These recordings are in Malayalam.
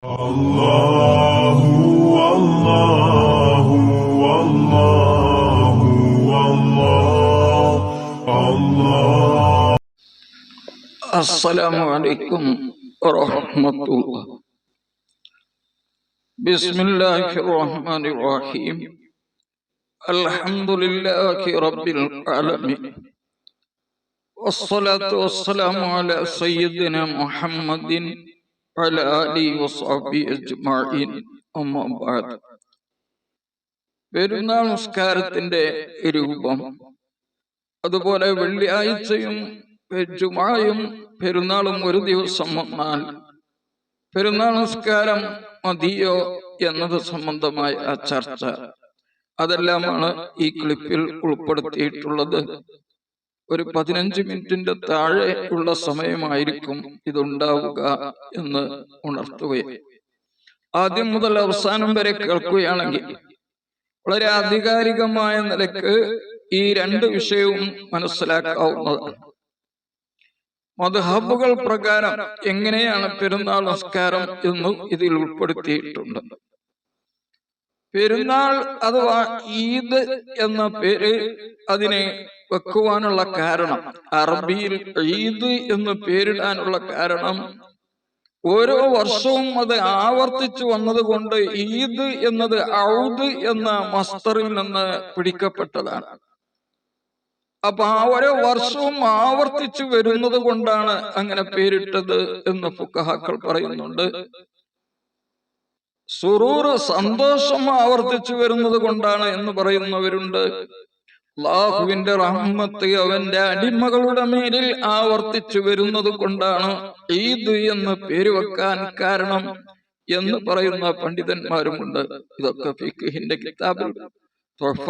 അല്ലാഹു അല്ലാഹു അല്ലാഹു അല്ലാഹു. അസ്സലാമു അലൈക്കും വറഹ്മത്തുള്ളാഹി. ബിസ്മില്ലാഹിർ റഹ്മാനിർ റഹീം. അൽഹംദുലില്ലാഹി റബ്ബിൽ ആലമീൻ. വസ്സലാത്തു വസ്സലാമു അലാ സയ്യിദിനാ മുഹമ്മദിൻ വഅലാ ആലിഹി വസ്സഹ്ബിഹി അജ്മഈൻ. അമ്മാ ബഅദ്. പെരുന്നാൾ നിസ്കാരത്തിന്റെ രൂപം, അതുപോലെ വെള്ളിയാഴ്ചയും ജുമുഅയും പെരുന്നാളും ഒരു ദിവസം വന്നാൽ പെരുന്നാൾ നിസ്കാരം മതിയോ എന്നത് സംബന്ധമായ ചർച്ച, അതെല്ലാമാണ് ഈ ക്ലിപ്പിൽ ഉൾപ്പെടുത്തിയിട്ടുള്ളത്. ഒരു 15 മിനിറ്റിന്റെ താഴെ ഉള്ള സമയമായിരിക്കും ഇതുണ്ടാവുക എന്ന് ഉണർത്തുകയും, ആദ്യം മുതൽ അവസാനം വരെ കേൾക്കുകയാണെങ്കിൽ വളരെ ആധികാരികമായ നിലക്ക് ഈ രണ്ട് വിഷയവും മനസ്സിലാക്കാവുന്നതാണ്. മദ്ഹബുകൾ പ്രകാരം എങ്ങനെയാണ് പെരുന്നാൾ നിസ്കാരം എന്നും ഇതിൽ ഉൾപ്പെടുത്തിയിട്ടുണ്ട്. പെരുന്നാൾ അഥവാ ഈദ് എന്ന പേര് അതിനെ വെക്കുവാനുള്ള കാരണം, അറബിയിൽ ഈദ് എന്ന് പേരിടാനുള്ള കാരണം, ഓരോ വർഷവും അത് ആവർത്തിച്ചു വന്നതുകൊണ്ട് ഈദ് എന്നത് ഔദ് എന്ന മസ്തറിൽ നിന്ന് പിടിക്കപ്പെട്ടതാണ്. അപ്പൊ ആ ഓരോ വർഷവും ആവർത്തിച്ചു വരുന്നത് കൊണ്ടാണ് അങ്ങനെ പേരിട്ടത് എന്ന് ഫുഖഹാക്കൾ പറയുന്നുണ്ട്. സുറൂർ, സന്തോഷം ആവർത്തിച്ചു വരുന്നത് കൊണ്ടാണ് എന്ന് പറയുന്നവരുണ്ട്. അല്ലാഹുവിന്റെ റഹ്മത്ത് അവന്റെ അടിമകളുടെ മേലിൽ ആവർത്തിച്ചു വരുന്നത് കൊണ്ടാണ് ഈദ് എന്ന് പേര് വെക്കാൻ കാരണം എന്ന് പറയുന്ന പണ്ഡിതന്മാരുമുണ്ട്. ഇതൊക്കെ ഫിഖ്ഹിന്റെ കിതാബിൽ തുഹഫ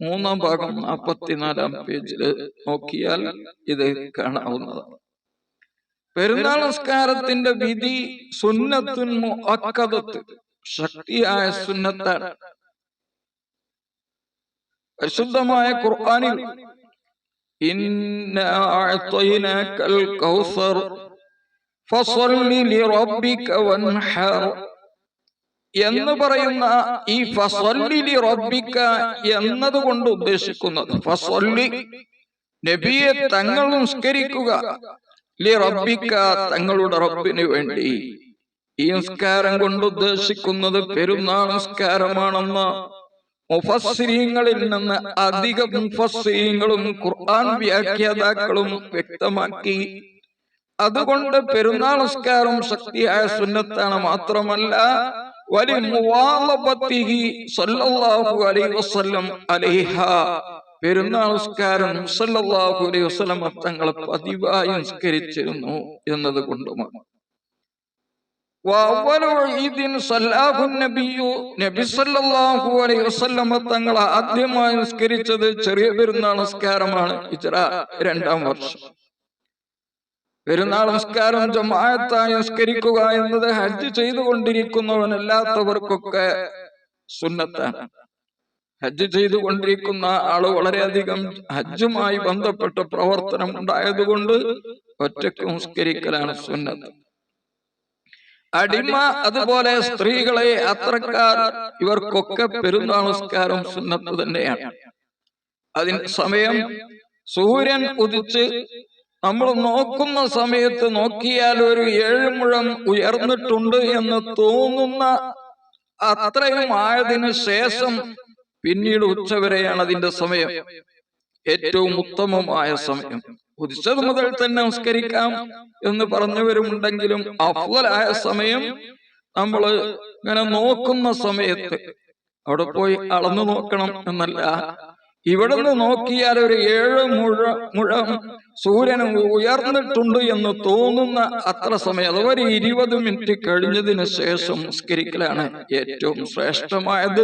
3-ാം ഭാഗം 44-ാം പേജിൽ നോക്കിയാൽ ഇത് കാണാവുന്നതാണ്. പെരുന്നാൾ നിസ്കാരത്തിന്റെ വിധി സുന്നത്തുൻ മുഅക്കദത്ത്, ശക്തിയായ സുന്നത്താണ്. പരിശുദ്ധമായ ഖുർആനിൽ ഇന്നാ അഅ്തൈനാകൽ കൗസർ ഫസല്ലി ലിറബ്ബിക വൻഹർ എന്ന് പറയുന്ന ഈ ഫസല്ലി ലിറബ്ബിക എന്നതുകൊണ്ട് ഉദ്ദേശിക്കുന്നത്, ഫസല്ലി നബിയെ തങ്ങൾ നിസ്കരിക്കുക, ലിറബ്ബിക തങ്ങളുടെ റബ്ബിന് വേണ്ടി. ഈ നിസ്കാരം കൊണ്ട് ഉദ്ദേശിക്കുന്നത് പെരുന്നാൾ നിസ്കാരമാണെന്ന് മുഫസ്സിരീങ്ങളിൽ നിന്ന് അധിക മുഫസ്സിരീങ്ങളും ഖുർആൻ വ്യാഖ്യാതാക്കളും വ്യക്തമാക്കി. അതുകൊണ്ട് പെരുന്നാൾ നിസ്കാരം ശക്തിയായ സുന്നത്താണ്. മാത്രമല്ല വലിമുവാളബത്തിഹി സല്ലല്ലാഹു അലൈഹി വസല്ലം അലൈഹാ, പെരുന്നാൾ നിസ്കാരം സല്ലല്ലാഹു അലൈഹി വസല്ലം തങ്ങൾ പതിവായി നിസ്കരിച്ചിരുന്നു എന്നത് കൊണ്ടുമാണ്. നബി സല്ലല്ലാഹു അലൈഹി വസല്ലം തങ്ങൾ ആദ്യമായി നിസ്കരിച്ചത് ചെറിയ പെരുന്നാൾ നിസ്കാരമാണ്, ഹിജ്റ 2-ാം വർഷം. പെരുന്നാൾ നിസ്കാരം ജമാഅത്തായി നിസ്കരിക്കുക എന്നത് ഹജ്ജ് ചെയ്തുകൊണ്ടിരിക്കുന്നവനല്ലാത്തവർക്കൊക്കെ സുന്നത്താണ്. ഹജ്ജ് ചെയ്തുകൊണ്ടിരിക്കുന്ന ആള് വളരെയധികം ഹജ്ജുമായി ബന്ധപ്പെട്ട പ്രവർത്തനം ഉണ്ടായതുകൊണ്ട് ഒറ്റയ്ക്ക് നിസ്കരിക്കലാണ് സുന്നത്ത്. അടിമ, അതുപോലെ സ്ത്രീകളെ, അത്രക്കാർ, ഇവർക്കൊക്കെ പെരുന്നാൾ നിസ്കാരം സുന്നത്ത് തന്നെയാണ്. അതിന്റെ സമയം സൂര്യൻ ഉദിച്ച് നമ്മൾ നോക്കുന്ന സമയത്ത് നോക്കിയാൽ ഒരു 7 മുഴം ഉയർന്നിട്ടുണ്ട് എന്ന് തോന്നുന്ന അത്രയും ആയതിനു ശേഷം പിന്നീട് ഉച്ചവരെയാണ് അതിന്റെ സമയം, ഏറ്റവും ഉത്തമമായ സമയം. ഉദിച്ചത് മുതൽ തന്നെ നിസ്കരിക്കാം എന്ന് പറഞ്ഞവരുമുണ്ടെങ്കിലും അഫ്ളലായ സമയം നമ്മൾ ഇങ്ങനെ നോക്കുന്ന സമയത്ത്, അവിടെ പോയി അളന്നു നോക്കണം എന്നല്ല, ഇവിടുന്ന് നോക്കിയാൽ ഒരു 7 മുഴം സൂര്യൻ ഉയർന്നിട്ടുണ്ട് എന്ന് തോന്നുന്ന അത്ര സമയം, അഥവാ ഒരു 20 മിനിറ്റ് കഴിഞ്ഞതിന് ശേഷം നിസ്കരിക്കലാണ് ഏറ്റവും ശ്രേഷ്ഠമായത്.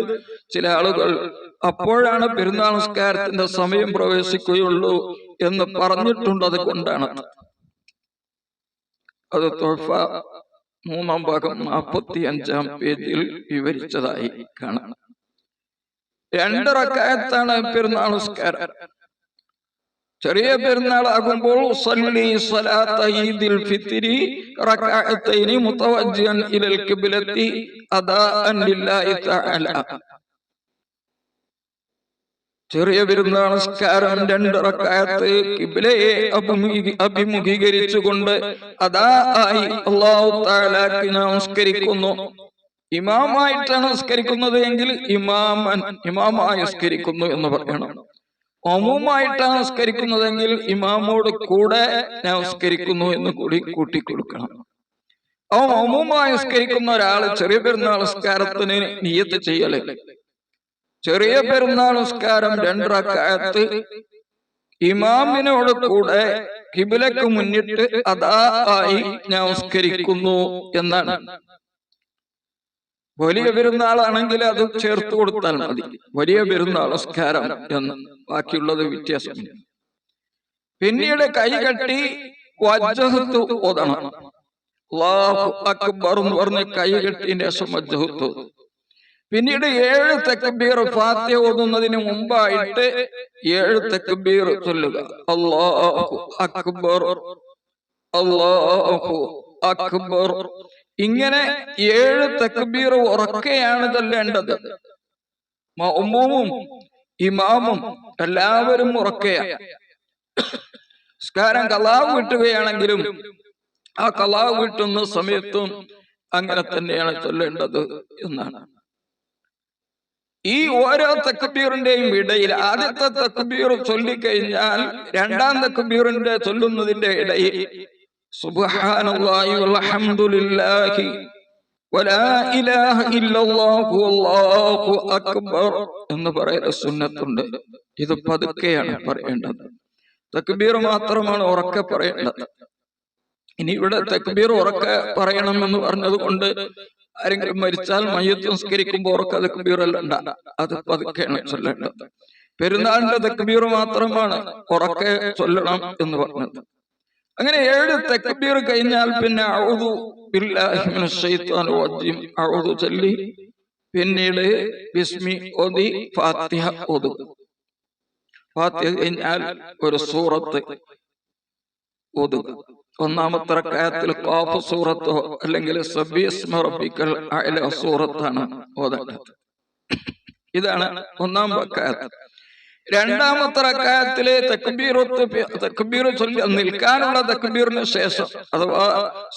ചില ആളുകൾ അപ്പോഴാണ് പെരുന്നാൾ നിസ്കാരത്തിന്റെ സമയം പ്രവേശിക്കുകയുള്ളൂ എന്ന് പറഞ്ഞിട്ടുണ്ട്. അതുകൊണ്ടാണ് അത് തുഹഫ 3-ാം ഭാഗം 45-ാം പേജിൽ വിവരിച്ചതായി കാണാം. 2 റക്അത്താണ് പെരുന്നാൾ നിസ്കാരം. ചെറിയ പെരുന്നാളാകുമ്പോൾ സല്ലി സ്വലാത്ത ഈദിൽ ഫിത്രി റക്അത്തൈനി മുതവജ്ജിഹൻ ഇലൽ ഖിബ്ലത്തി അദാഅൻ ലില്ലാഹി തആല. ചെറിയ പെരുന്നാൾ നമസ്കാരം 2 റക്അത്ത് ഖിബ്ലയെ അഭിമുഖീകരിച്ചുകൊണ്ട് അദാ ആയി അല്ലാഹു തആലക്ക് നമസ്കരിക്കുന്നു. ഇമാമായിട്ടാണ് നമസ്കരിക്കുന്നത് എങ്കിൽ ഇമാമായി നമസ്കരിക്കുന്നു എന്ന് പറയണം. ഒമൂമായിട്ടാണ് നമസ്കരിക്കുന്നതെങ്കിൽ ഇമാമോട് കൂടെ നമസ്കരിക്കുന്നു എന്ന് കൂടി കൂട്ടിക്കൊടുക്കണം. ഒമൂമായി നമസ്കരിക്കുന്ന ഒരാള് ചെറിയ പെരുന്നാൾ നമസ്കാരത്തിന് നിയ്യത്ത് ചെയ്യല്. ചെറിയ പെരുന്നാൾ നമസ്കാരം 2 റക്അത്ത് ഇമാമിനോട് കൂടെ ഖിബ്ലക്ക് മുന്നിട്ട് അദാ ആയി നമസ്കരിക്കുന്നു എന്നാണ്. വലിയ പെരുന്നാളാണെങ്കിൽ അത് ചേർത്ത് കൊടുത്താൽ മതി, വലിയ പെരുന്നാൾ നമസ്കാരം എന്ന്. ബാക്കിയുള്ളത് വ്യത്യാസം. പിന്നീട് കൈകെട്ടി വജ്ഹത്ത് ഓതണം. അല്ലാഹു അക്ബർ എന്ന് പറഞ്ഞ് കൈകെട്ടിന്റെ ശേഷം വജ്ഹത്ത്. പിന്നീട് 7 തക്ബീർ ഫാത്തിഹ ഓതുന്നതിന് മുമ്പായിട്ട് 7 തക്ബീർ ചൊല്ലുക. അല്ലാഹു അക്ബർ, അല്ലാഹു അക്ബർ. ഇങ്ങനെ 7 തക്ബീർ ഉറക്കെയാണ് ചൊല്ലേണ്ടത്. മഅ്മൂമും ഇമാമും എല്ലാവരും ഉറക്കെയാണ്. നിസ്കാരം ഖളാ വീട്ടുകയാണെങ്കിലും ആ ഖളാ വീട്ടുന്ന സമയത്തും അങ്ങനെ തന്നെയാണ് ചൊല്ലേണ്ടത് എന്നാണ്. ഈ ഓരോ തക്ബീറിന്റെയും ഇടയിൽ ആദ്യത്തെ തക്ബീർ ചൊല്ലിക്കഴിഞ്ഞാൽ 2ാം തക്ബീറിന്റെ ചൊല്ലുന്നതിന്റെ ഇടയിൽ സുബ്ഹാനല്ലാഹി വൽഹംദുലില്ലാഹി വലാ ഇലാഹ ഇല്ലല്ലാഹു അല്ലാഹു അക്ബർ എന്ന് പറയുന്ന സുന്നത്തുണ്ട്. ഇത് പതുക്കെയാണ് പറയേണ്ടത്. തക്ബീർ മാത്രമാണ് ഉറക്കെ പറയേണ്ടത്. ഇനി ഇവിടെ തക്ബീർ ഉറക്കെ പറയണം എന്ന് പറഞ്ഞത് കൊണ്ട് ആരെങ്കിലും മരിച്ചാൽ മയ്യത്ത് നിസ്കരിക്കുമ്പോൾ ഉറക്കെ തക്ബീർ അല്ല, അത് പതുക്കെയാണ് ചൊല്ലേണ്ടത്. പെരുന്നാളിന്റെ തക്ബീർ മാത്രമാണ് ഉറക്കെ ചൊല്ലണം എന്ന് പറഞ്ഞത്. അങ്ങനെ 7 തക്ബീർ കഴിഞ്ഞാൽ പിന്നെ അഊദു ബില്ലാഹി മിനശ് ശൈത്വാനിർ റജീം അഊദു ചൊല്ലി പിന്നീട് ബിസ്മി ഓതി ഫാത്തിഹ ഓതുക. ഫാത്തിഹ കഴിഞ്ഞാൽ ഒരു സൂറത്ത് ഓതുക. 1ാമത്തെ റക്അത്തിൽ ഖാഫ് സൂറത്തോ അല്ലെങ്കിൽ സബ്ബിഹിസ്മ റബ്ബിക്കൽ അഅ്ല സൂറത്താണ് ഓതേണ്ടത്. ഇതാണ് 1ാം റക്അത്ത്. 2ാമത്തെ റക്അത്തിലെ തക്ബീർ ചൊല്ലി നിൽക്കാനുള്ള തക്ബീറിന് ശേഷം, അഥവാ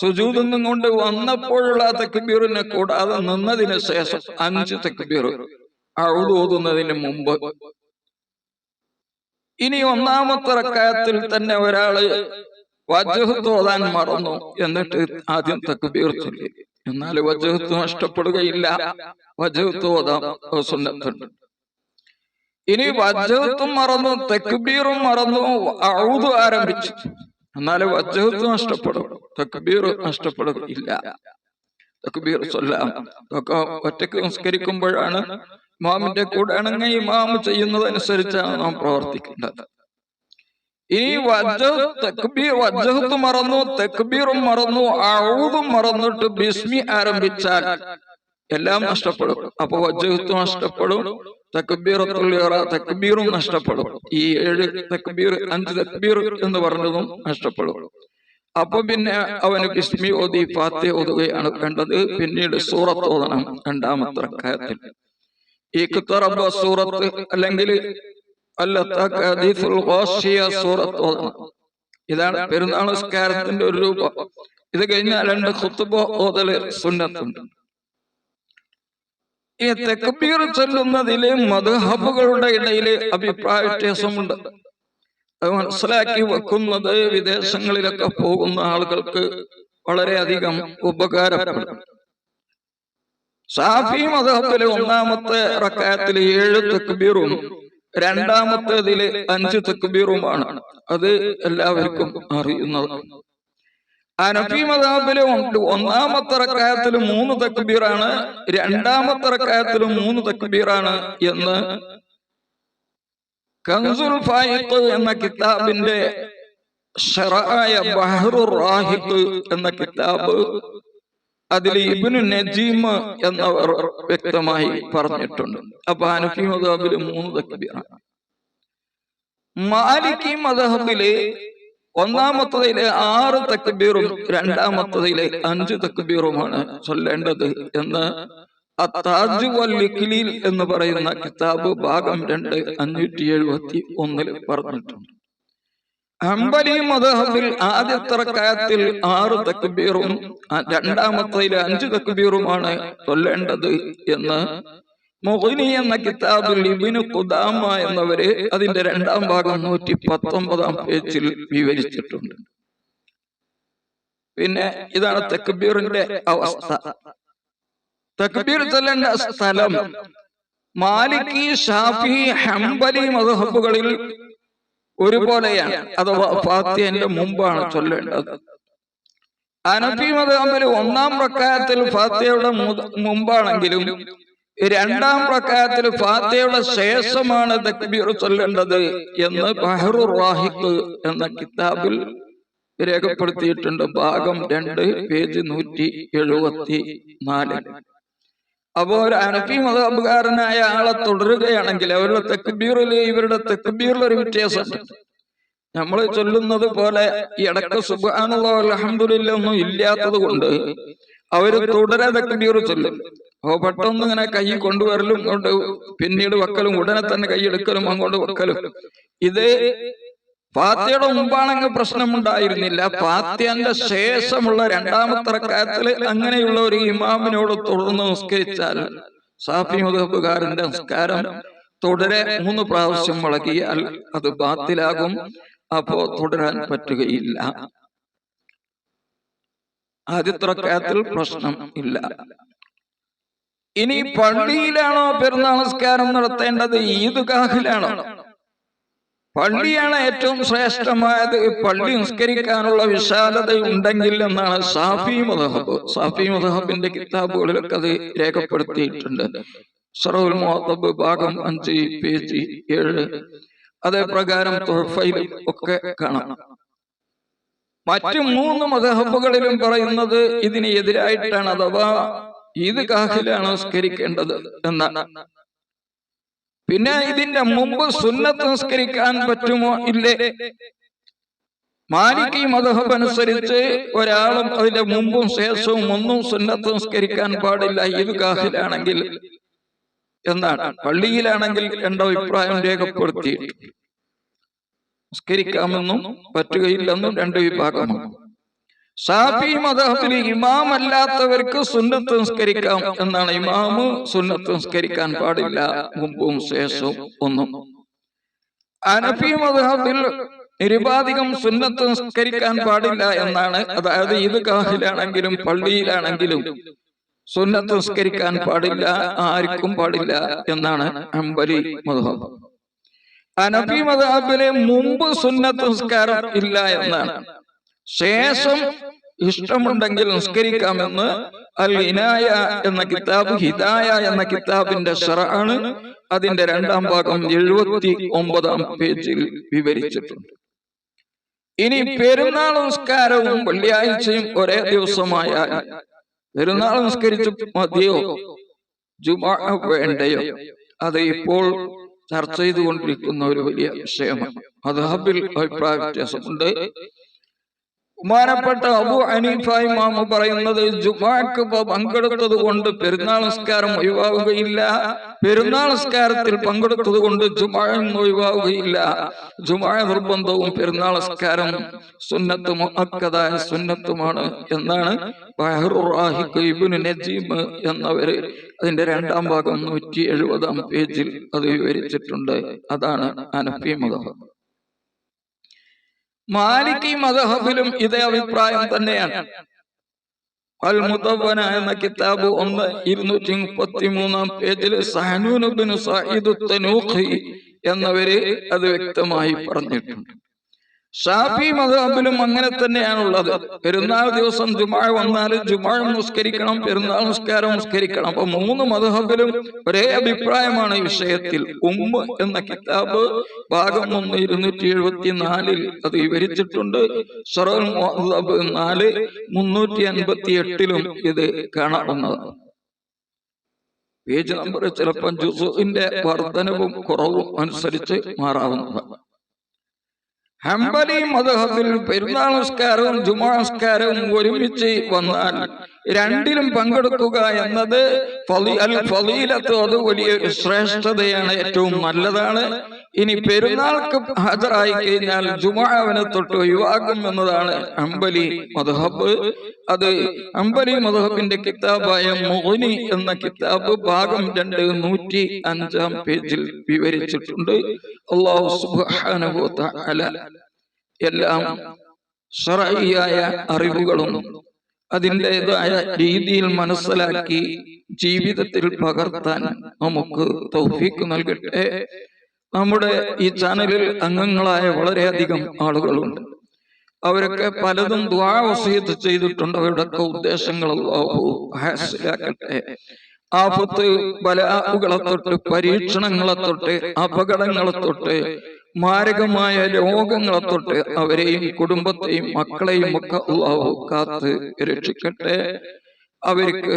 സുജൂദിൽ നിന്നുകൊണ്ട് വന്നപ്പോഴുള്ള തക്ബീറിനെ കൂടാതെ നിന്നതിന് ശേഷം 5 തക്ബീർ അഊദു ഓതുന്നതിന് മുമ്പ്. ഇനി 1ാമത്തെ റക്അത്തിൽ തന്നെ ഒരാള് വജ്ഹത്ത് ഓതാൻ മറന്നു, എന്നിട്ട് ആദ്യം തക്ബീർ ചൊല്ലി. എന്നാൽ വജ്ഹത്ത് നഷ്ടപ്പെടുകയില്ല, വജ്ഹത്ത് ഓതാം സുന്നത്തുണ്ട്. ഇനി വജ്ഹത്തും മറന്നു തക്ബീറും മറന്നു അഊദു ആരംഭിച്ചു, എന്നാൽ വജ്ഹത്ത് നഷ്ടപ്പെടും, തക്ബീർ നഷ്ടപ്പെടുകയില്ല. തക്ബീർ ചൊല്ലാം. ഒറ്റക്ക് നിസ്കരിക്കുമ്പോഴാണ്. ഇമാമിന്റെ കൂടെ ആണെങ്കിൽ ഇമാം ചെയ്യുന്നതനുസരിച്ചാണ് നാം പ്രവർത്തിക്കേണ്ടത്. ഇനി വജ്ഹത്ത് മറന്നു, തക്ബീറും മറന്നു, അഊദും മറന്നിട്ട് ബിസ്മി ആരംഭിച്ചാൽ എല്ലാം നഷ്ടപ്പെടും. അപ്പൊ വജ്ഹത്ത് നഷ്ടപ്പെടും, തക്ബീറും നഷ്ടപ്പെടും. ഈ 7 തക്ബീർ 5 തക്ബീർ എന്ന് പറഞ്ഞതും നഷ്ടപ്പെടും. അപ്പൊ പിന്നെ അവന് ബിസ്മി ഓതി ഫാത്തിഹ ഓതുകയാണ് വേണ്ടത്. പിന്നീട് സൂറത്ത് ഓതണം 2ാമത്തെ റക്അത്തിൽ. ഇഖ്തറബ സൂറത്ത് അല്ലെങ്കിൽ സൂറത്ത് ഓതണം. ഇതാണ് പെരുന്നാൾ നിസ്കാരത്തിന്റെ ഒരു രൂപം. ഇത് കഴിഞ്ഞാൽ 2 ഖുത്ബ ഓതല് സുന്നത്തുണ്ട്. ഈ തക്ബീർ ചൊല്ലുന്നതില് മദ്ഹബുകളുടെ ഇടയിൽ അഭിപ്രായ വ്യത്യാസമുണ്ട്. അത് മനസ്സിലാക്കി വെക്കുന്നത് വിദേശങ്ങളിലൊക്കെ പോകുന്ന ആളുകൾക്ക് വളരെയധികം ഉപകാരപ്പെടും. ഷാഫി മദ്ഹബിലെ 1ാമത്തെ റക്അത്തിൽ 7 തക്ബീറും 2ാമത്തേതില് 5 തക്ബീറുമാണ്. അത് എല്ലാവർക്കും അറിയുന്നത്. ഹനഫി മദ്ഹബിലെ 1ാമത്തെ റക്അത്തിൽ 3 തക്ബീറാണ്, 2ാമത്തെ റക്അത്തിൽ 3 തക്ബീറാണ് എന്ന് കൻസുൽ ഫായിഖ് എന്ന കിതാബിന്റെ ശറഅയ ബഹ്റുർ റാഹിഖ് എന്ന കിതാബ്, അതിൽ ഇബ്നു നജീം എന്നവർ വ്യക്തമായി പറഞ്ഞിട്ടുണ്ട്. അപ്പൊ ഹനഫി മദ്ഹബിൽ 3 തക്ബീറാണ്. മാലിക്കി മദ്ഹബില് ഒന്നാമത്തതിലെ 6 തക്ബീറും രണ്ടാമത്തതിലെ 5 തക്ബീറുമാണ് ചൊല്ലേണ്ടത് എന്ന് അത്താജ് വൽ ഇഖ്ലീൽ എന്ന് പറയുന്ന കിതാബ് ഭാഗം 2 571 പറഞ്ഞിട്ടുണ്ട്. ഹംബലി മദ്ഹബിൽ ആദ്യത്തെ റക്അത്തിൽ 6 തക്ബീറും രണ്ടാമത്തതിലെ 5 തക്ബീറുമാണ് ചൊല്ലേണ്ടത് എന്ന് മുഗ്നി എന്ന കിതാബിൽ ഇബ്നു ഖുദാമ എന്നവര് അതിന്റെ രണ്ടാം ഭാഗം 119 പേജിൽ വിവരിച്ചിട്ടുണ്ട്. പിന്നെ ഇതാണ് തക്ബീറിന്റെ അവസ്ഥ. തക്ബീർ ചൊല്ലേണ്ട സ്ഥലം മാലിക്കി, ഷാഫി, ഹംബലി മദ്ഹബുകളിൽ ഒരുപോലെയാണ്, അഥവാ ഫാത്തിഹയുടെ മുമ്പാണ് ചൊല്ലേണ്ടത്. ഹനഫി മദ്ഹബിൽ ഒന്നാം റക്അത്തിൽ ഫാത്തിഹയുടെ മുമ്പാണെങ്കിലും രണ്ടാം റക്അത്തിൽ ഫാത്തിഹയുടെ ശേഷമാണ് തക്ബീർ ചൊല്ലേണ്ടത് എന്ന് ബഹ്റുർ റാഹിഖ് എന്ന കിതാബിൽ രേഖപ്പെടുത്തിയിട്ടുണ്ട്. ഭാഗം 2 പേജ് 174. അപ്പോ ഒരു ഹനഫി മദ്ഹബുകാരനായ ആളെ തുടരുകയാണെങ്കിൽ അവരുടെ തക്ബീറില് ഇവരുടെ തക്ബീറിൽ ഒരു വ്യത്യാസമുണ്ട്. നമ്മൾ ചൊല്ലുന്നത് പോലെ ഇടക്ക് സുബ്ഹാനല്ലാഹ് അൽഹംദുലില്ലാഹ് ഒന്നും ഇല്ലാത്തത് കൊണ്ട് അവര് തുടരെ തക്ബീർ ചൊല്ലും. അപ്പൊ പെട്ടെന്ന് ഇങ്ങനെ കൈ കൊണ്ടുവരലും ഇങ്ങോട്ട് പിന്നീട് വെക്കലും ഉടനെ തന്നെ കൈയെടുക്കലും അങ്ങോട്ട് വെക്കലും. ഇത് ഫാത്തിഹയുടെ മുമ്പാണെങ്കിൽ പ്രശ്നമുണ്ടായിരുന്നില്ല. ഫാത്തിഹന്റെ ശേഷമുള്ള രണ്ടാമത്തെ റക്അത്തിൽ അങ്ങനെയുള്ള ഒരു ഇമാമിനോട് തുടർന്ന് നിസ്കരിച്ചാൽ ഷാഫി മദ്ഹബുകാരന്റെ നിസ്കാരം തുടരെ 3 പ്രാവശ്യം മുളകിയാൽ അത് ബാത്തിലാകും. അപ്പോ തുടരാൻ പറ്റുകയില്ല. ആദ്യത്തെ റക്അത്തിൽ പ്രശ്നം ഇല്ല. ഇനി പള്ളിയിലാണോ പെരുന്നാൾ നിസ്കാരം നടത്തേണ്ടത്, ഈദ്ഗാഹിലാണോ? പള്ളിയാണ് ഏറ്റവും ശ്രേഷ്ഠമായത്. പള്ളി നിസ്കരിക്കാനുള്ള വിശാലത ഉണ്ടെങ്കിൽ എന്നാണ് ഷാഫി മദ്ഹബ്. ഷാഫി മദ്ഹബിന്റെ കിതാബുകളിലൊക്കെ അത് രേഖപ്പെടുത്തിയിട്ടുണ്ട്. ശറഹുൽ മുഹദ്ദബ് ഭാഗം 5 പേജ് 7. അതേ പ്രകാരം തുഹഫയിൽ ഒക്കെ കാണാം. മറ്റു 3 മദ്ഹബുകളിലും പറയുന്നത് ഇതിന് എതിരായിട്ടാണ്, അഥവാ ഈദ്ഗാഹിലാണ് നിസ്കരിക്കേണ്ടത് എന്നാണ്. പിന്നെ ഇതിന്റെ മുമ്പ് സുന്നത്ത് നിസ്കരിക്കാൻ പറ്റുമോ ഇല്ലേ? മാലിക്കി മദ്ഹബ് അനുസരിച്ച് ഒരാളും അതിന്റെ മുമ്പും ശേഷവും ഒന്നും സുന്നത്ത് നിസ്കരിക്കാൻ പാടില്ല ഈദ്ഗാഹിലാണെങ്കിൽ എന്നാണ്. പള്ളിയിലാണെങ്കിൽ 2 അഭിപ്രായം രേഖപ്പെടുത്തി. നിസ്കരിക്കാമെന്നും പറ്റുകയില്ലെന്നും 2 വിഭാഗമാണ്. ഷാഫി മദ്ഹബിൽ ഇമാം അല്ലാത്തവർക്ക് സുന്നത്ത് നിസ്കരിക്കാം എന്നാണ്. ഇമാമ് സുന്നത്ത് നിസ്കരിക്കാൻ പാടില്ല മുമ്പും ശേഷവും ഒന്നും. ഹനഫി മദ്ഹബിൽ നിരുപാധികം സുന്നത്ത് നിസ്കരിക്കാൻ പാടില്ല എന്നാണ്. അതായത് ഈദ്ഗാഹിലാണെങ്കിലും പള്ളിയിലാണെങ്കിലും സുന്നത്ത് നിസ്കരിക്കാൻ പാടില്ല, ആർക്കും പാടില്ല എന്നാണ് ഹംബലി മദ്ഹബ്. ഹനഫി മദ്ഹബിലെ മുമ്പ് സുന്നത്ത് നിസ്കാരം ഇല്ല എന്നാണ്. ശേഷം ഇഷ്ടമുണ്ടെങ്കിൽ നിസ്കരിക്കാമെന്ന് അൽ ഇനായ എന്ന കിതാബ്, ഹിദായ എന്ന കിതാബിന്റെ ശറഅാണ്. അതിന്റെ രണ്ടാം ഭാഗം 79 പേജിൽ വിവരിച്ചിട്ടുണ്ട്. ഇനി പെരുന്നാൾ നിസ്കാരവും വെള്ളിയാഴ്ചയും ഒരേ ദിവസമായാൽ പെരുന്നാൾ നിസ്കരിച്ചു മതിയോ, ജുമുഅ വേണ്ടയോ? അത് ഇപ്പോൾ ചർച്ച ചെയ്തുകൊണ്ടിരിക്കുന്ന ഒരു വലിയ വിഷയമാണ്. മദ്ഹബിൽ അഭിപ്രായ വ്യത്യാസമുണ്ട്. ബഹുമാനപ്പെട്ട അബൂ ഹനീഫ ഇമാമ് പറയുന്നത് ജുമുഅക്ക് പങ്കെടുത്തത് കൊണ്ട് പെരുന്നാൾ നിസ്കാരം ഒഴിവാവുകയില്ല, പെരുന്നാൾ നിസ്കാരത്തിൽ പങ്കെടുത്തത് കൊണ്ട് ജുമുഅ ഒഴിവാവുകയില്ല. ജുമുഅ നിർബന്ധവും പെരുന്നാൾ നിസ്കാരം സുന്നത്ത് മുഅക്കദായ സുന്നത്തുമാണ് എന്നാണ് ബഹ്റുർ റാഹിഖ് ഇബ്നു നജീം എന്നവര് അതിന്റെ രണ്ടാം ഭാഗം 170 പേജിൽ അത് വിവരിച്ചിട്ടുണ്ട്. അതാണ് ഹനഫി മദ്ഹബ്. മാലിക്കി മദ്ഹബിലും ഇതേ അഭിപ്രായം തന്നെയാണ്. അൽ മുദവ്വന എന്ന കിതാബ് 233 പേജിൽ സഹനൂൻ ഇബ്നു സഈദ് തനൂഖി എന്നവര് അത് വ്യക്തമായി പറഞ്ഞിട്ടുണ്ട്. ഷാഫി മദ്ഹബിലും അങ്ങനെ തന്നെയാണുള്ളത്. പെരുന്നാൾ ദിവസം ജുമുഅ വന്നാൽ ജുമുഅ നിസ്കരിക്കണം, പെരുന്നാൾ നിസ്കാരം നിസ്കരിക്കണം. അപ്പൊ 3 മദ്ഹബിലും ഒരേ അഭിപ്രായമാണ് ഈ വിഷയത്തിൽ. ഉമ്മ് എന്ന കിതാബ് ഭാഗം 1 274 അത് വിവരിച്ചിട്ടുണ്ട്. ശറഹുൽ മുഹദ്ദബ് 4 358 ഇത് കാണാവുന്നതാണ്. പേജ് നമ്പർ ചിലപ്പോൾ ജുസുഇന്റെ വർധനവും കുറവും അനുസരിച്ച് മാറാവുന്നതാണ്. ഹംബലി മദ്ഹബിൽ പെരുന്നാൾ നിസ്കാരവും ജുമുഅ നിസ്കാരവും ഒരുമിച്ച് വന്നാൽ രണ്ടിലും പങ്കെടുക്കുക എന്നത് ഫളീലത്ത്, അത് വലിയൊരു ശ്രേഷ്ഠതയാണ്, ഏറ്റവും നല്ലതാണ്. ഇനി പെരുന്നാൾക്ക് ഹാജരായി കഴിഞ്ഞാൽ ജുമുഅവിനെ തൊട്ട് ഒഴിവാക്കും എന്നതാണ് ഹംബലി മദ്ഹബ്. അത് ഹംബലി മദ്ഹബിന്റെ കിതാബായ മുഗ്നി എന്ന കിതാബ് ഭാഗം 2 105 പേജിൽ വിവരിച്ചിട്ടുണ്ട്. അല്ലാഹു സുബ്ഹാനഹു വ തആല എല്ലാം ശർഈയായ അറിവുകളും അതിൻ്റെതായ രീതിയിൽ മനസ്സിലാക്കി ജീവിതത്തിൽ പകർത്താൻ നമുക്ക് തൗഫീഖ് നൽകട്ടെ. നമ്മുടെ ഈ ചാനലിൽ അംഗങ്ങളായ വളരെയധികം ആളുകളുണ്ട്. അവരൊക്കെ പലതും ദുആ വസിയത്ത് ചെയ്തിട്ടുണ്ട്. അവരുടെയൊക്കെ ഉദ്ദേശങ്ങൾ അല്ലാഹു ഹാസിലാക്കട്ടെ. ആഫത്ത് ബലാഉകളെ തൊട്ട്, പരീക്ഷണങ്ങളെ തൊട്ട്, അപകടങ്ങളെ തൊട്ട്, മാരകമായ രോഗങ്ങളെ തൊട്ട് അവരെയും കുടുംബത്തെയും മക്കളെയും ഒക്കെ അല്ലാഹു കാത്ത് രക്ഷിക്കട്ടെ. അവർക്ക്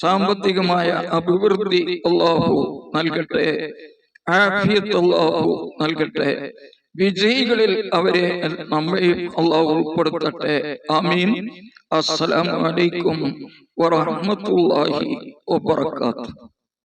സാമ്പത്തികമായ അഭിവൃദ്ധി അല്ലാഹു നൽകട്ടെ. ആഫിയത്ത് അല്ലാഹു നൽകട്ടെ. വിജയികളിൽ അവരെ നമ്മയും അല്ലാഹു ഉൾപ്പെടുത്തട്ടെ. ആമീൻ. അസ്സലാമു അലൈക്കും വറഹ്മത്തുള്ളാഹി വബറകാതുഹു.